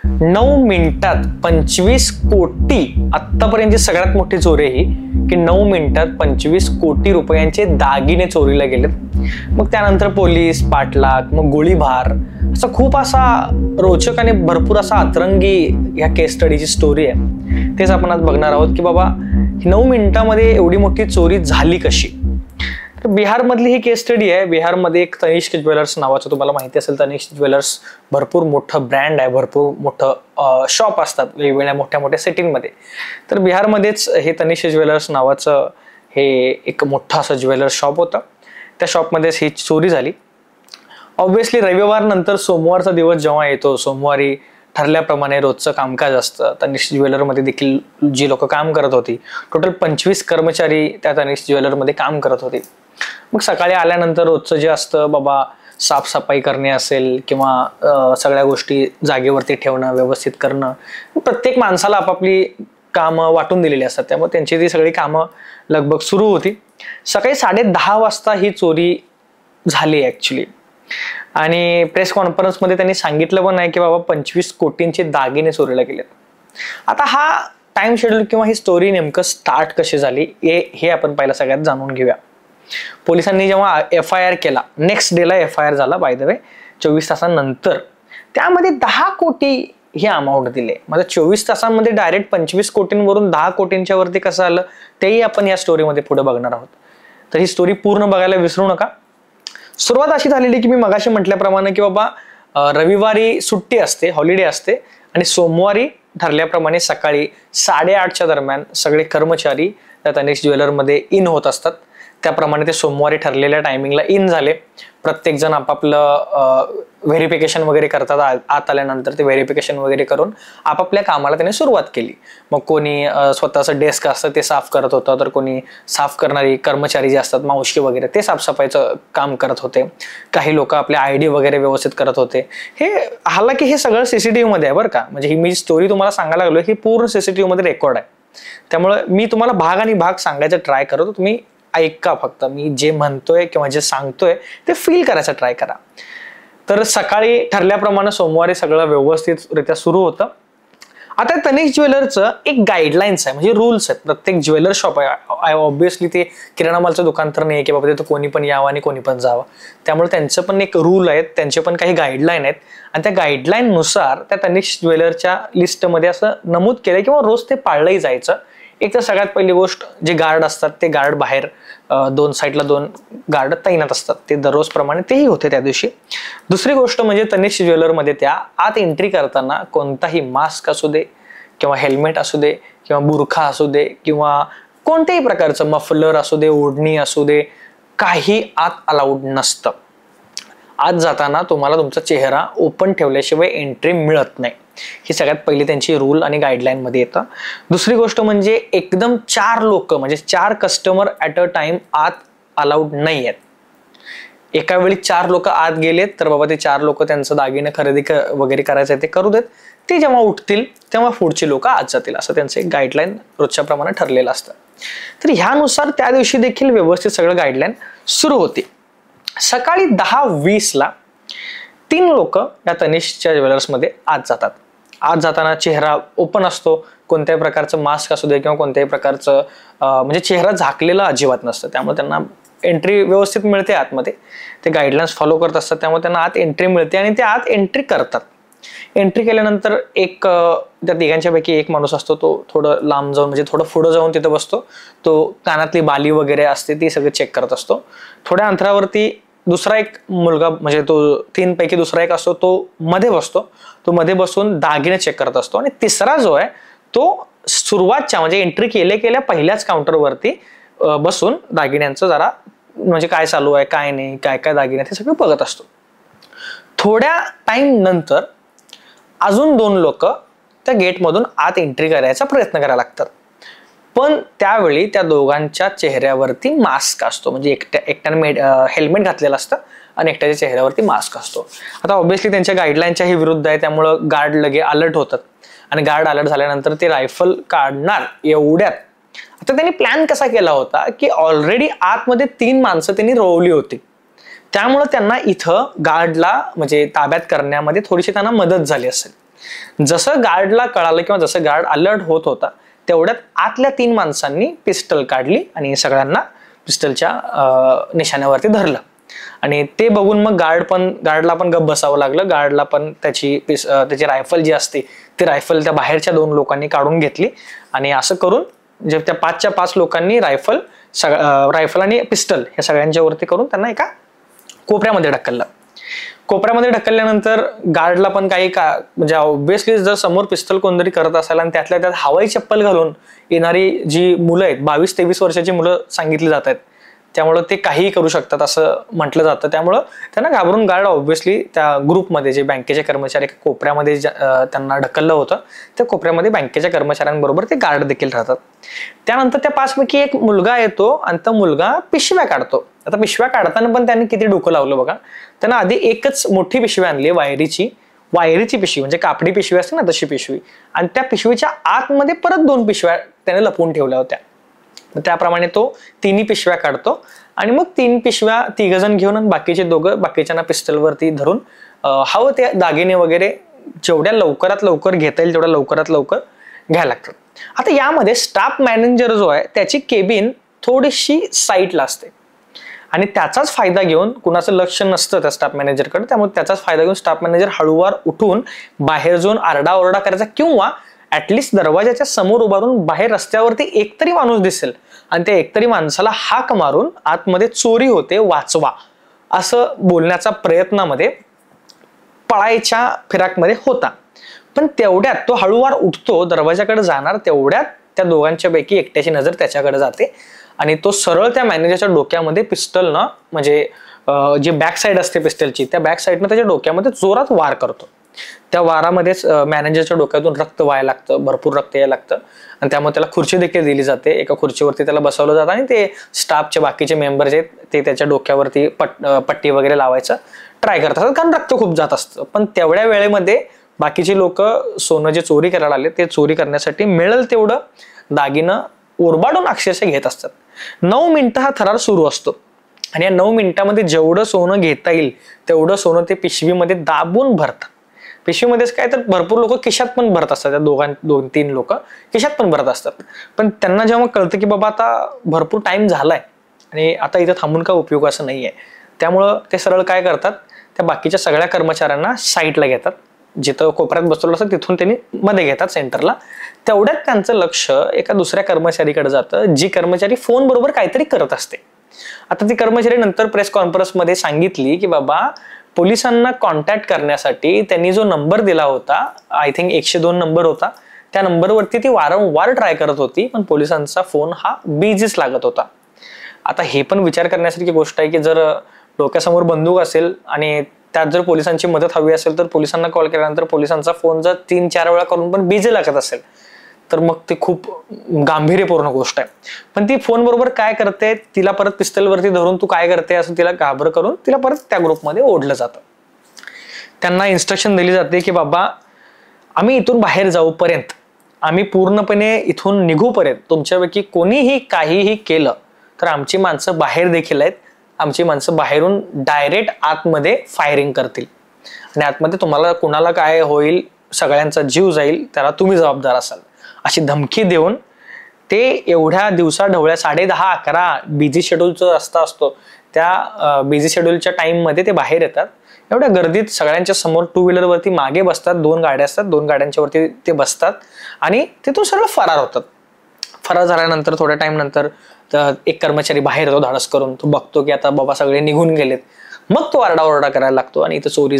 9 मिनिटात 25 कोटी, आतापर्यंतची सगळ्यात मोठी चोरी ही की 9 मिनिटात 25 कोटी रुपयांचे दागिने चोरीला गेलेत. मग त्यानंतर पोलीस पाठलाग, मग गोळीबार, असा खूप असा रोचक आणि भरपूर असा अतरंगी ह्या केस स्टडीची स्टोरी आहे. तेच आपण आज बघणार आहोत की बाबा 9 मिनिटामध्ये एवढी मोठी चोरी झाली कशी. तर बिहारमधली ही केस स्टडी आहे. बिहारमध्ये एक तनिष्क ज्वेलर्स नावाचं, तुम्हाला माहिती असेल तनिष्क ज्वेलर्स भरपूर मोठं ब्रँड आहे, भरपूर मोठं शॉप असतात वेगवेगळ्या मोठ्या मोठ्या सिटींमध्ये. तर बिहारमध्येच हे तनिष्क ज्वेलर्स नावाचं हे एक मोठं असं ज्वेलर्स शॉप होतं. त्या शॉपमध्येच ही चोरी झाली. ऑब्व्हियसली रविवार नंतर सोमवारचा दिवस जेव्हा येतो, सोमवारी ठरल्याप्रमाणे रोजचं कामकाज असतं. तनिष्क ज्वेलरमध्ये देखील जी लोक काम करत होती, टोटल 25 कर्मचारी त्या तनिष्क ज्वेलरमध्ये काम करत होते. मग सकाळी आल्यानंतर रोजचं जे असतं बाबा, साफसफाई करणे असेल किंवा सगळ्या गोष्टी जागेवरती ठेवणं, व्यवस्थित करणं, प्रत्येक माणसाला आपापली कामं वाटून दिलेली असतात. त्यामुळे त्यांची ती सगळी कामं लगभग सुरू होती. सकाळी 10:30 वाजता ही चोरी झाली ऍक्च्युली. आणि प्रेस कॉन्फरन्समध्ये त्यांनी सांगितलं पण आहे की बाबा 25 कोटींचे दागिने चोरीला गेलेत. आता हा टाइम शेड्यूल किंवा ही स्टोरी नेमकं स्टार्ट कशी झाली हे आपण पहिला सगळ्यात जाणून घेऊया. पोलिसांनी जेव्हा FIR केला, नेक्स्ट डेला FIR झाला बाय द वे, 24 तासांनंतर, त्यामध्ये 10 कोटी हे अमाऊंट दिले. म्हणजे 24 तासांमध्ये डायरेक्ट 25 कोटींवरून 10 कोटींच्या वरती कसं आलं तेही आपण या स्टोरीमध्ये पुढे बघणार आहोत. तर ही स्टोरी पूर्ण बघायला विसरू नका. सुरुवात अशी झालेली की मी मगाशी म्हटल्याप्रमाणे की बाबा रविवारी सुट्टी असते, हॉलिडे असते, आणि सोमवारी ठरल्याप्रमाणे सकाळी 8:30च्या दरम्यान सगळे कर्मचारी त्या तनिष्क ज्वेलरमध्ये इन होत असतात. त्याप्रमाणे ते सोमवारी ठरलेल्या टायमिंगला इन झाले. प्रत्येक जण आपापलं व्हेरिफिकेशन वगैरे करतात. आत आल्यानंतर ते व्हेरिफिकेशन वगैरे करून आपापल्या कामाला त्याने सुरुवात केली. मग कोणी स्वतःचं डेस्क असतं ते साफ करत होतं, तर कोणी साफ करणारी कर्मचारी जे असतात, मावशी वगैरे, ते साफसफाईचं काम करत होते. काही लोक आपले ID वगैरे व्यवस्थित करत होते. हे हालाकी हे सगळं CCTV मध्ये आहे बरं का. म्हणजे ही मी स्टोरी तुम्हाला सांगायला लागलो, ही पूर्ण CCTV मध्ये रेकॉर्ड आहे. त्यामुळे मी तुम्हाला भाग आणि भाग सांगायचा ट्राय करतो, तुम्ही ऐका फक्त. मी जे म्हणतोय किंवा जे सांगतोय ते फील करायचा ट्राय करा. तर सकाळी ठरल्याप्रमाणे सोमवारी सगळं व्यवस्थितरित्या सुरू होतं. आता तनिष्क ज्वेलरचं एक गाईडलाईन्स आहे, म्हणजे रूल्स आहेत. प्रत्येक ज्वेलर शॉप आहे, ऑब्व्हियसली ते किराणा मालचं दुकान तर नाही की बाबा तिथं कोणी पण यावं आणि कोणी पण जावं. त्यामुळे त्यांचं पण एक रूल आहेत, त्यांचे पण काही गाईडलाईन आहेत. आणि त्या गाईडलाईन नुसार त्या तनिष्क ज्वेलरच्या लिस्टमध्ये असं नमूद केलंय किंवा रोज ते पाळलंही जायचं. एक तर सगळ्यात पहिली गोष्ट, जे गार्ड असतात ते गार्ड बाहेर 2 साईडला 2 गार्ड तैनात असतात. ते दररोज प्रमाणे तेही होते त्या दिवशी. दुसरी गोष्ट म्हणजे तनिष्क ज्वेलरमध्ये त्या आत एंट्री करताना कोणताही मास्क असू दे किंवा हेल्मेट असू दे किंवा बुरखा असू दे किंवा कोणत्याही प्रकारचं मफलर असू दे, ओढणी असू दे, काही आत अलाउड नसतं. आत जाताना तुम्हाला तुमचा चेहरा ओपन ठेवल्याशिवाय एंट्री मिळत नाही. ही सगळ्यात पहिली त्यांची रूल आणि गाईडलाईन मध्ये येतं. दुसरी गोष्ट म्हणजे एकदम 4 लोक, म्हणजे 4 कस्टमर ऍट अ टाइम आत अलाउड नाही आहेत. एका वेळी 4 लोक आत गेलेत तर बाबा ते 4 लोक त्यांचं दागिने खरेदी वगैरे करायचं ते करू देत. ते जेव्हा उठतील तेव्हा पुढची लोक आत जातील, असं त्यांचं एक गाईडलाईन रोजच्या प्रमाणे ठरलेलं असतं. तर ह्यानुसार त्या दिवशी देखील व्यवस्थित सगळं गाईडलाईन सुरू होती. सकाळी 10:20ला 3 लोक या तनिष्कच्या ज्वेलर्समध्ये आत जातात. आत जाताना चेहरा ओपन असतो, कोणत्याही प्रकारचं मास्क असू दे किंवा कोणत्याही प्रकारचं म्हणजे चेहरा झाकलेला अजिबात नसतं. त्यामुळे त्यांना एंट्री व्यवस्थित मिळते आतमध्ये. ते गाईडलाईन्स फॉलो करत असतात, त्यामुळे त्यांना आत एंट्री मिळते आणि ते आत एंट्री करतात. एंट्री केल्यानंतर एक त्या तिघांच्या पैकी एक माणूस असतो, तो थोडं लांब जाऊन, म्हणजे थोडं पुढं जाऊन तिथं बसतो. तो कानातली बाली वगैरे असते ती सगळं चेक करत असतो. थोड्या अंतरावरती दुसरा एक मुलगा, म्हणजे तो 3 पैकी दुसरा एक असतो, तो मध्ये बसतो. तो मध्ये बसून दागिने चेक करत असतो. आणि तिसरा जो आहे तो सुरुवातच्या, म्हणजे एंट्री केल्या पहिल्याच काउंटरवरती बसून दागिन्यांचं जरा, म्हणजे काय चालू आहे काय नाही, काय काय दागिने हे सगळं बघत असतो. थोड्या टाइम नंतर अजून 2 लोक त्या गेटमधून आत एंट्री करायचा प्रयत्न करायला लागतात. पण त्यावेळी त्या दोघांच्या चेहऱ्यावरती मास्क असतो, म्हणजे एकट्याने हेल्मेट घातलेलं असतं आणि एकट्याच्या चेहऱ्यावरती मास्क असतो. आता ऑब्व्हियसली त्यांच्या गाईडलाईनच्याही विरुद्ध आहे, त्यामुळं गार्ड लगे अलर्ट होतात. आणि गार्ड अलर्ट झाल्यानंतर ते रायफल काढणार एवढ्यात. आता त्यांनी प्लॅन कसा केला होता की ऑलरेडी आतमध्ये 3 माणसं त्यांनी रोवली होती. त्यामुळे त्यांना इथं गार्डला म्हणजे ताब्यात करण्यामध्ये थोडीशी त्यांना मदत झाली असेल. जसं गार्डला कळालं किंवा जसं गार्ड अलर्ट होत होता तेवढ्यात आतल्या 3 माणसांनी पिस्टल काढली आणि सगळ्यांना पिस्टलच्या निशाण्यावरती धरलं. आणि ते बघून मग गार्डला पण गप बसावं लागलं. गार्डला पण त्याची रायफल जी असते ती रायफल त्या बाहेरच्या 2 लोकांनी काढून घेतली. आणि असं करून जे त्या 5च्या 5 लोकांनी रायफल आणि पिस्टल या सगळ्यांच्या वरती करून त्यांना एका कोपऱ्यामध्ये ढकललं. कोपऱ्यामध्ये ढकलल्यानंतर गार्डला पण म्हणजे ऑब्व्हियसली जर समोर पिस्टल कोणतरी करत असेल आणि त्यातल्या त्यात हवाई चप्पल घालून येणारी जी मुलं आहेत 22-23 वर्षाची मुलं सांगितली जात आहेत, त्यामुळं ते काहीही करू शकतात असं म्हटलं जातं. त्यामुळं त्यांना घाबरून गार्ड ऑब्व्हियसली त्या ग्रुपमध्ये जे बँकेचे कर्मचारी कोपऱ्यामध्ये त्यांना ढकललं होतं त्या कोपऱ्यामध्ये बँकेच्या कर्मचाऱ्यांबरोबर ते गार्ड देखील राहतात. त्यानंतर त्या 5 पैकी एक मुलगा येतो आणि तो मुलगा पिशव्या काढतो. आता पिशव्या काढताना पण त्यांनी किती डोकं लावलं बघा. त्यांना आधी एकच मोठी पिशवी आणली वायरीची पिशवी, म्हणजे कापडी पिशवी असते ना तशी पिशवी, आणि त्या पिशवीच्या आतमध्ये परत 2 पिशव्या त्याने लपवून ठेवल्या होत्या. त्याप्रमाणे तो 3 पिशव्या काढतो आणि मग 3 पिशव्या 3 जण घेऊन आणि बाकीचे 2 बाकीच्यांना पिस्टलवरती धरून हवं ते दागिने वगैरे जेवढ्या लवकरात लवकर घेता येईल तेवढ्या लवकरात लवकर घ्यायला लागतात. आता यामध्ये स्टाफ मॅनेजर जो आहे त्याची केबिन थोडीशी साईडला असते आणि त्याचाच फायदा घेऊन, कुणाचं लक्ष नसतं त्या स्टाफ मॅनेजरकडे, त्यामुळे त्याचाच फायदा घेऊन स्टाफ मॅनेजर हळूवार उठून बाहेर जाऊन आरडाओरडा करायचा किंवा ऍटलिस्ट दरवाजाच्या समोर उभारून बाहेर रस्त्यावरती एकतरी माणूस दिसेल आणि त्या एकतरी माणसाला हाक मारून आतमध्ये चोरी होते वाचवा असं बोलण्याचा प्रयत्नामध्ये पळायच्या फिराकमध्ये होता. पण तेवढ्यात तो हळूवार उठतो, दरवाजाकडे जाणार, तेवढ्यात त्या दोघांच्या पैकी एकट्याची नजर त्याच्याकडे जाते आणि तो सरळ त्या मॅनेजरच्या डोक्यामध्ये पिस्टलनं, म्हणजे जी बॅक साईड असते पिस्टलची, त्या बॅक साईडनं त्याच्या डोक्यामध्ये जोरात वार करतो. त्या वारामध्येच मॅनेजरच्या डोक्यातून रक्त व्हायला लागतं, भरपूर रक्त यायला लागतं आणि त्यामुळे त्याला खुर्ची देखील दिली जाते. एका खुर्चीवरती त्याला बसवलं जातं आणि ते स्टाफचे बाकीचे मेंबर जे आहेत ते त्याच्या डोक्यावरती पट्टी वगैरे लावायचं ट्राय करतात, कारण रक्त खूप जात असतं. पण तेवढ्या वेळेमध्ये बाकीचे लोक सोनं जे चोरी करायला आले ते चोरी करण्यासाठी मिळेल तेवढं दागिनं ओरबाडून अक्षरशः घेत असतात. 9 मिनिटं हा थरार सुरू असतो आणि या 9 मिनिटांमध्ये जेवढं सोनं घेता येईल तेवढं सोनं ते पिशवीमध्ये दाबून भरतात. पिशवीमध्येच काय तर भरपूर लोक खिशात पण भरत असतात, त्या 2-3 लोक खिशात पण भरत असतात. पण त्यांना जेव्हा कळतं की बाबा आता भरपूर टाइम झालाय आणि आता इथं थांबून काय उपयोग असं नाहीये, त्यामुळं ते सरळ काय करतात, त्या बाकीच्या सगळ्या कर्मचाऱ्यांना साईडला घेतात, जिथं कोपऱ्यात बसवलं असतं तिथून त्यांनी मध्ये घेतात सेंटरला. तेवढ्यात त्यांचं लक्ष एका दुसऱ्या कर्मचारीकडे जातं, जी कर्मचारी फोन बरोबर काहीतरी करत असते. आता ती कर्मचारी नंतर प्रेस कॉन्फरन्समध्ये सांगितली की बाबा पोलिसांना कॉन्टॅक्ट करण्यासाठी त्यांनी जो नंबर दिला होता, आय थिंक 102 नंबर होता, त्या नंबरवरती ती वारंवार ट्राय करत होती पण पोलिसांचा फोन हा बिझीच लागत होता. आता हे पण विचार करण्यासारखी गोष्ट आहे की जर डोक्यासमोर बंदूक असेल आणि त्यात जर पोलिसांची मदत हवी असेल तर पोलिसांना कॉल केल्यानंतर पोलिसांचा फोन जर 3-4 वेळा करून पण बिझी लागत असेल तर मग ते खूप गांभीर्यपूर्ण गोष्ट आहे. पण ती फोन बरोबर काय करते, तिला परत पिस्टलवरती धरून तू काय करते असं तिला घाबर करून तिला परत त्या ग्रुपमध्ये ओढलं जातं. त्यांना इन्स्ट्रक्शन दिली जाते की बाबा आम्ही इथून बाहेर जाऊपर्यंत, आम्ही पूर्णपणे इथून निघूपर्यंत तुमच्यापैकी कोणीही काहीही केलं तर आमची माणसं बाहेर देखील आहेत, आमची माणसं बाहेरून डायरेक्ट आतमध्ये फायरिंग करतील आणि आतमध्ये तुम्हाला कुणाला काय होईल, सगळ्यांचा जीव जाईल, त्याला तुम्ही जबाबदार असाल अशी धमकी देऊन ते एवढ्या दिवसा ढवळ्या 10:30-11 बिझी शेड्यूलचा रस्ता असतो, त्या बिझी शेड्यूलच्या टाइममध्ये ते बाहेर येतात. एवढ्या गर्दीत सगळ्यांच्या समोर 2 व्हीलरवरती मागे बसतात, 2 गाड्या असतात, 2 गाड्यांच्या वरती ते बसतात आणि तिथून सरळ फरार होतात. फरार झाल्यानंतर थोड्या टाइम नंतर एक कर्मचारी बाहेर येतो धाडस करून, तो बघतो की आता बाबा सगळे निघून गेलेत, मग तो आरडाओरडा करायला लागतो आणि इथं चोरी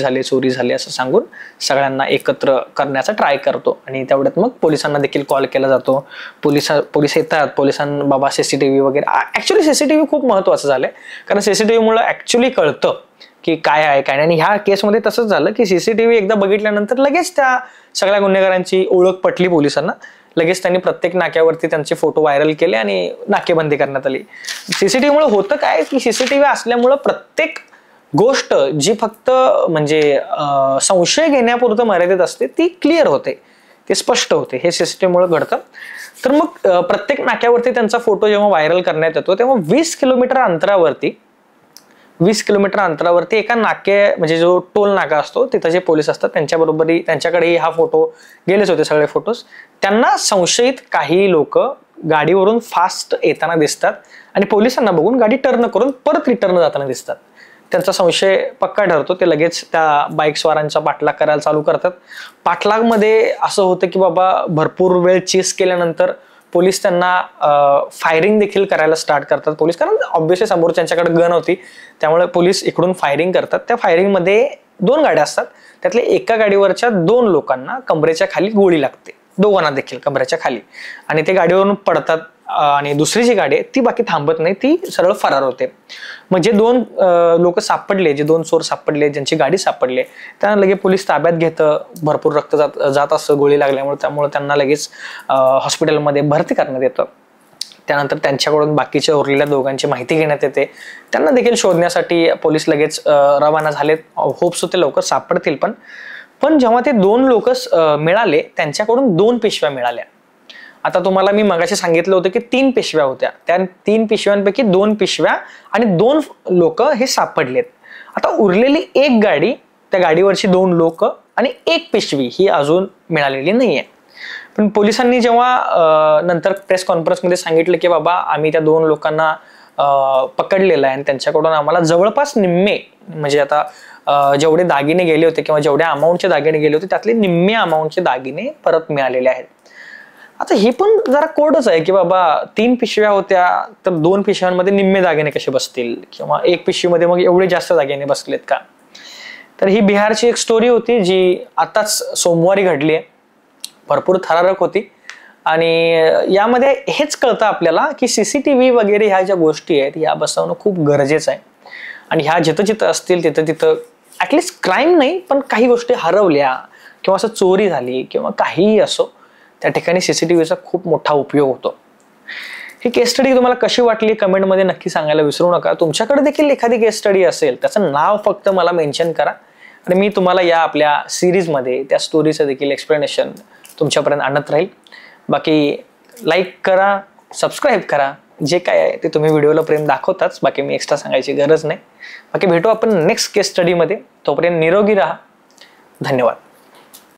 झाली असं सांगून सगळ्यांना एकत्र करण्याचा ट्राय करतो. आणि तेवढ्यात मग पोलिसांना देखील कॉल केला जातो. पोलीस येतात, पोलिसांना बाबा सीसीटीव्ही वगैरे, ऍक्च्युली सीसीटीव्ही खूप महत्वाचं झालंय कारण सीसीटीव्ही मुळे ऍक्च्युली कळतं की काय आहे काय नाही. आणि ह्या केसमध्ये तसंच झालं की सीसीटीव्ही एकदा बघितल्यानंतर लगेच त्या सगळ्या गुन्हेगारांची ओळख पटली पोलिसांना. लगेच त्यांनी प्रत्येक नाक्यावरती त्यांचे फोटो व्हायरल केले आणि नाकेबंदी करण्यात आली. सीसीटीव्ही मुळे होतं काय की सीसीटीव्ही असल्यामुळं प्रत्येक गोष्ट जी फक्त म्हणजे संशय घेण्यापुरतं मर्यादित असते ती क्लिअर होते, ते स्पष्ट होते. हे सीसीटीव्ही मुळे घडतं. तर मग प्रत्येक नाक्यावरती त्यांचा फोटो जेव्हा व्हायरल करण्यात येतो तेव्हा 20 किलोमीटर अंतरावरती 20 किलोमीटर अंतरावरती एका नाके म्हणजे जो टोल नाका असतो तिथं जे पोलीस असतात त्यांच्याकडेही हा फोटो गेलेच होते सगळे फोटोज. त्यांना संशयित काही लोक गाडीवरून फास्ट येताना दिसतात आणि पोलिसांना बघून गाडी टर्न करून परत रिटर्न जाताना दिसतात. त्यांचा संशय पक्का ठरतो. ते लगेच त्या बाईक स्वारांचा पाठलाग करायला चालू करतात. पाठलागमध्ये असं होतं की बाबा भरपूर वेळ चेस केल्यानंतर पोलीस त्यांना फायरिंग देखील करायला स्टार्ट करतात पोलीस, कारण ऑब्व्हियसली समोर त्यांच्याकडे गन होती त्यामुळे पोलीस इकडून फायरिंग करतात. त्या फायरिंगमध्ये 2 गाड्या असतात. त्यातल्या एका गाडीवरच्या 2 लोकांना कमरेच्या खाली गोळी लागते, दोघांना देखील कमरेच्या खाली, आणि ते गाडीवरून पडतात. आणि दुसरी जी गाडी आहे ती बाकी थांबत नाही, ती सरळ फरार होते. मग जे 2 लोक सापडले, जे 2 चोर सापडले, ज्यांची गाडी सापडले, त्यांना लगेच पोलीस ताब्यात घेतं. भरपूर रक्त जात असतं गोळी लागल्यामुळे, त्यामुळे त्यांना लगेच हॉस्पिटलमध्ये भरती करण्यात येतं. त्यानंतर त्यांच्याकडून बाकीच्या उरलेल्या दोघांची माहिती घेण्यात येते. त्यांना देखील शोधण्यासाठी पोलीस लगेच रवाना झालेत. होप्स होते लवकर सापडतील. पण जेव्हा ते 2 लोक मिळाले त्यांच्याकडून 2 पिशव्या मिळाल्या. आता तुम्हाला मी मगाशी सांगितलं होतं की 3 पिशव्या होत्या. त्या 3 पिशव्यांपैकी 2 पिशव्या आणि 2 लोक हे सापडलेत. आता उरलेली एक गाडी, त्या गाडीवरची 2 लोक आणि 1 पिशवी ही अजून मिळालेली नाहीये. पण पोलिसांनी जेव्हा नंतर प्रेस कॉन्फरन्समध्ये सांगितलं की बाबा आम्ही त्या 2 लोकांना पकडलेलं आहे आणि त्यांच्याकडून आम्हाला जवळपास निम्मे, म्हणजे आता जेवढे दागिने गेले होते किंवा जेवढ्या अमाऊंटचे दागिने गेले होते त्यातले निम्मे अमाऊंटचे दागिने परत मिळालेले आहेत. आता हे पण जरा कोडच आहे की बाबा 3 पिशव्या होत्या तर 2 पिशव्यांमध्ये निम्मे दागिने कसे बसतील, किंवा 1 पिशवीमध्ये मग एवढे जास्त दागिने बसलेत का. तर ही बिहारची एक स्टोरी होती जी आताच सोमवारी घडली आहे. भरपूर थरारक होती आणि यामध्ये हेच कळतं आपल्याला की CCTV वगैरे ह्या ज्या गोष्टी आहेत ह्या बसवणं खूप गरजेचं आहे. आणि ह्या जिथं जिथं असतील तिथं ऍटलिस्ट क्राईम नाही पण काही गोष्टी हरवल्या किंवा असं चोरी झाली किंवा काहीही असो, त्या ठिकाणी CCTVचा खूप मोठा उपयोग होतो. ही केस स्टडी तुम्हाला कशी वाटली कमेंटमध्ये नक्की सांगायला विसरू नका. तुमच्याकडे देखील एखादी केस स्टडी असेल त्याचं नाव फक्त मला मेन्शन करा आणि मी तुम्हाला या आपल्या सिरीजमध्ये त्या स्टोरीचं देखील एक्सप्लेनेशन तुमच्यापर्यंत आणत राहील. बाकी लाईक करा, सबस्क्राईब करा, जे काय आहे ते तुम्ही व्हिडिओला प्रेम दाखवताच, बाकी मी एक्स्ट्रा सांगायची गरज नाही. बाकी भेटू आपण नेक्स्ट केस स्टडीमध्ये. तोपर्यंत निरोगी राहा. धन्यवाद.